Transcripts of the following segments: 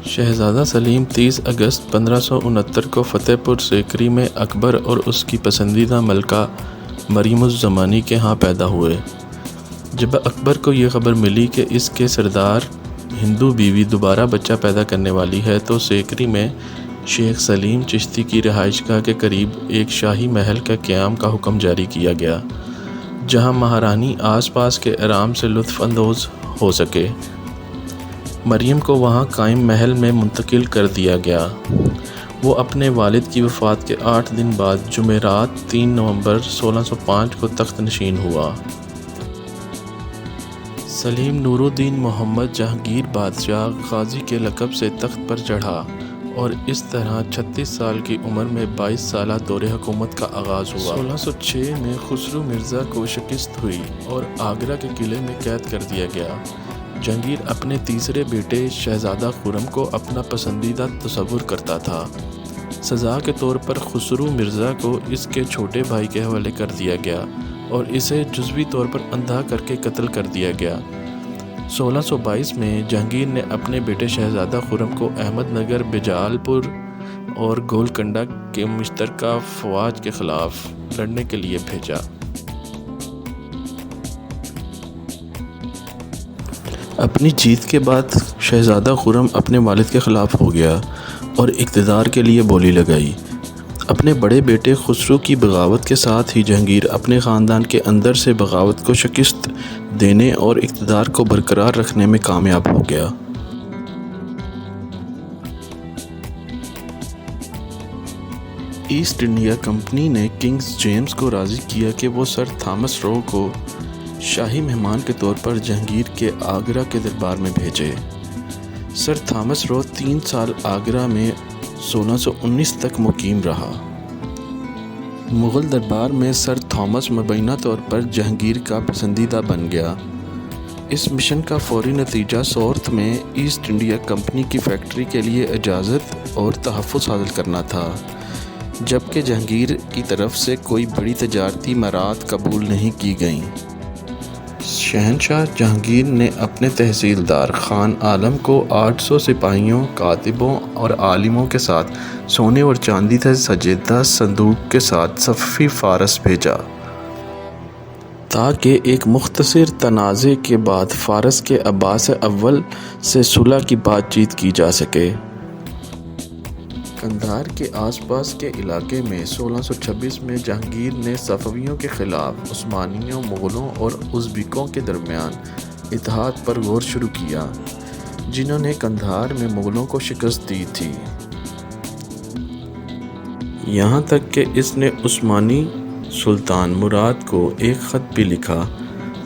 شہزادہ سلیم 30 اگست 1569 کو فتح پور سیکری میں اکبر اور اس کی پسندیدہ ملکہ مریم الزمانی کے ہاں پیدا ہوئے۔ جب اکبر کو یہ خبر ملی کہ اس کے سردار ہندو بیوی دوبارہ بچہ پیدا کرنے والی ہے تو سیکری میں شیخ سلیم چشتی کی رہائش گاہ کے قریب ایک شاہی محل کے قیام کا حکم جاری کیا گیا، جہاں مہارانی آس پاس کے آرام سے لطف اندوز ہو سکے۔ مریم کو وہاں قائم محل میں منتقل کر دیا گیا۔ وہ اپنے والد کی وفات کے 8 دن بعد جمعرات 3 نومبر 1605 کو تخت نشین ہوا۔ سلیم نور الدین محمد جہانگیر بادشاہ غازی کے لقب سے تخت پر چڑھا اور اس طرح 36 سال کی عمر میں 22 سالہ دور حکومت کا آغاز ہوا۔ 1606 میں خسرو مرزا کو شکست ہوئی اور آگرہ کے قلعے میں قید کر دیا گیا۔ جہانگیر اپنے تیسرے بیٹے شہزادہ خرم کو اپنا پسندیدہ تصور کرتا تھا۔ سزا کے طور پر خسرو مرزا کو اس کے چھوٹے بھائی کے حوالے کر دیا گیا اور اسے جزوی طور پر اندھا کر کے قتل کر دیا گیا۔ 1622 میں جہانگیر نے اپنے بیٹے شہزادہ خرم کو احمد نگر، بیجال پور اور گولکنڈہ کے مشترکہ افواج کے خلاف لڑنے کے لیے بھیجا۔ اپنی جیت کے بعد شہزادہ خرم اپنے والد کے خلاف ہو گیا اور اقتدار کے لیے بولی لگائی۔ اپنے بڑے بیٹے خسرو کی بغاوت کے ساتھ ہی جہانگیر اپنے خاندان کے اندر سے بغاوت کو شکست دینے اور اقتدار کو برقرار رکھنے میں کامیاب ہو گیا۔ ایسٹ انڈیا کمپنی نے کنگ جیمز کو راضی کیا کہ وہ سر تھامس رو کو شاہی مہمان کے طور پر جہانگیر کے آگرہ کے دربار میں بھیجے۔ سر تھامس رو 3 سال آگرہ میں 1619 تک مقیم رہا۔ مغل دربار میں سر تھامس مبینہ طور پر جہانگیر کا پسندیدہ بن گیا۔ اس مشن کا فوری نتیجہ سورت میں ایسٹ انڈیا کمپنی کی فیکٹری کے لیے اجازت اور تحفظ حاصل کرنا تھا، جبکہ جہانگیر کی طرف سے کوئی بڑی تجارتی امارات قبول نہیں کی گئیں۔ شہنشاہ جہانگیر نے اپنے تحصیلدار خان عالم کو 800 سپاہیوں، کاتبوں اور عالموں کے ساتھ سونے اور چاندی سے سجے 10 صندوق کے ساتھ صفوی فارس بھیجا، تاکہ ایک مختصر تنازع کے بعد فارس کے عباس اول سے صلح کی بات چیت کی جا سکے۔ قندھار کے آس پاس کے علاقے میں 1626 میں جہانگیر نے صفویوں کے خلاف عثمانیوں، مغلوں اور ازبکوں کے درمیان اتحاد پر غور شروع کیا، جنہوں نے قندھار میں مغلوں کو شکست دی تھی۔ یہاں تک کہ اس نے عثمانی سلطان مراد کو ایک خط بھی لکھا،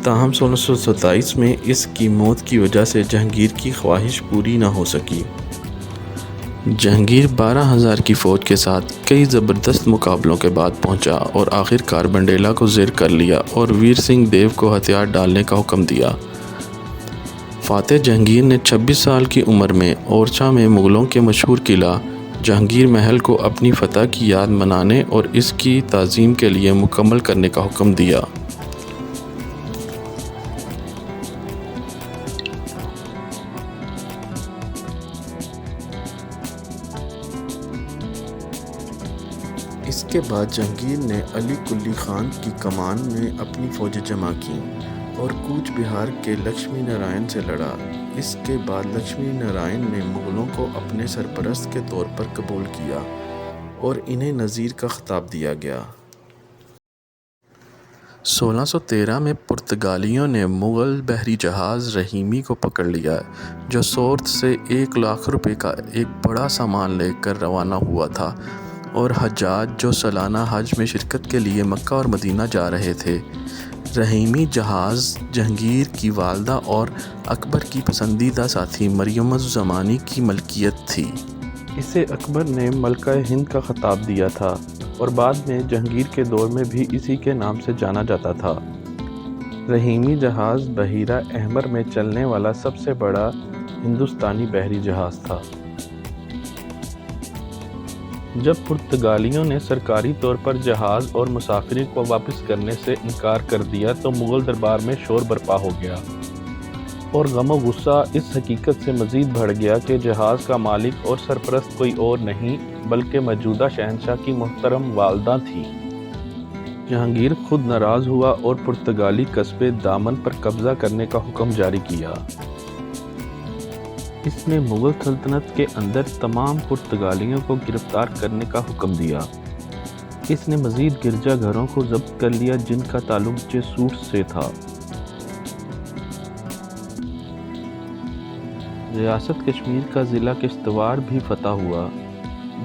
تاہم 1627 میں اس کی موت کی وجہ سے جہانگیر کی خواہش پوری نہ ہو سکی۔ جہانگیر 12,000 کی فوج کے ساتھ کئی زبردست مقابلوں کے بعد پہنچا اور آخر کار بنڈیلا کو زیر کر لیا اور ویر سنگھ دیو کو ہتھیار ڈالنے کا حکم دیا۔ فاتح جہانگیر نے 26 سال کی عمر میں اورچھا میں مغلوں کے مشہور قلعہ جہانگیر محل کو اپنی فتح کی یاد منانے اور اس کی تعظیم کے لیے مکمل کرنے کا حکم دیا۔ اس کے بعد جہانگیر نے علی کلی خان کی کمان میں اپنی فوجیں جمع کیں اور کوچ بہار کے لکشمی نارائن سے لڑا۔ اس کے بعد لکشمی نارائن نے مغلوں کو اپنے سرپرست کے طور پر قبول کیا اور انہیں نذیر کا خطاب دیا گیا۔ 1613 میں پرتگالیوں نے مغل بحری جہاز رحیمی کو پکڑ لیا، جو سورت سے 1 لاکھ روپے کا ایک بڑا سامان لے کر روانہ ہوا تھا، اور حجاج جو سالانہ حج میں شرکت کے لیے مکہ اور مدینہ جا رہے تھے۔ رحیمی جہاز جہانگیر کی والدہ اور اکبر کی پسندیدہ ساتھی مریم الزمانی کی ملکیت تھی۔ اسے اکبر نے ملکہ ہند کا خطاب دیا تھا اور بعد میں جہانگیر کے دور میں بھی اسی کے نام سے جانا جاتا تھا۔ رحیمی جہاز بحیرہ احمر میں چلنے والا سب سے بڑا ہندوستانی بحری جہاز تھا۔ جب پرتگالیوں نے سرکاری طور پر جہاز اور مسافرین کو واپس کرنے سے انکار کر دیا تو مغل دربار میں شور برپا ہو گیا۔ اور غم و غصہ اس حقیقت سے مزید بڑھ گیا کہ جہاز کا مالک اور سرپرست کوئی اور نہیں بلکہ موجودہ شہنشاہ کی محترم والدہ تھی۔ جہانگیر خود ناراض ہوا اور پرتگالی قصبے دامن پر قبضہ کرنے کا حکم جاری کیا۔ اس نے مغل سلطنت کے اندر تمام پرتگالیوں کو گرفتار کرنے کا حکم دیا۔ اس نے مزید گرجا گھروں کو ضبط کر لیا جن کا تعلق جیسوٹ سے تھا۔ ریاست کشمیر کا ضلع کشتواڑ بھی فتح ہوا۔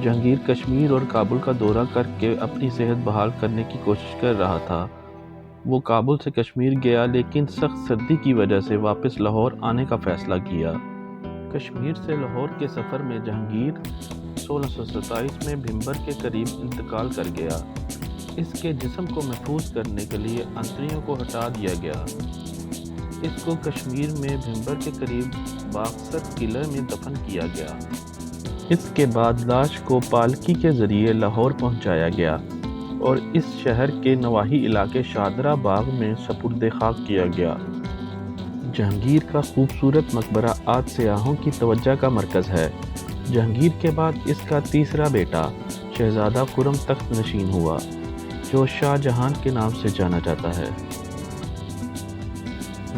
جہانگیر کشمیر اور کابل کا دورہ کر کے اپنی صحت بحال کرنے کی کوشش کر رہا تھا۔ وہ کابل سے کشمیر گیا لیکن سخت سردی کی وجہ سے واپس لاہور آنے کا فیصلہ کیا۔ کشمیر سے لاہور کے سفر میں جہانگیر 1627 میں بھمبر کے قریب انتقال کر گیا۔ اس کے جسم کو محفوظ کرنے کے لیے انتڑیوں کو ہٹا دیا گیا۔ اس کو کشمیر میں بھمبر کے قریب باکسر قلعے میں دفن کیا گیا۔ اس کے بعد لاش کو پالکی کے ذریعے لاہور پہنچایا گیا اور اس شہر کے نواحی علاقے شادرہ باغ میں سپرد خاک کیا گیا۔ جہانگیر کا خوبصورت مقبرہ آج سیاحوں کی توجہ کا مرکز ہے۔ جہانگیر کے بعد اس کا تیسرا بیٹا شہزادہ خرم تخت نشین ہوا، جو شاہ جہان کے نام سے جانا جاتا ہے۔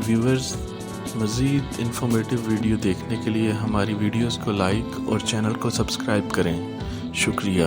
ویورز، مزید انفارمیٹیو ویڈیو دیکھنے کے لیے ہماری ویڈیوز کو لائک اور چینل کو سبسکرائب کریں۔ شکریہ۔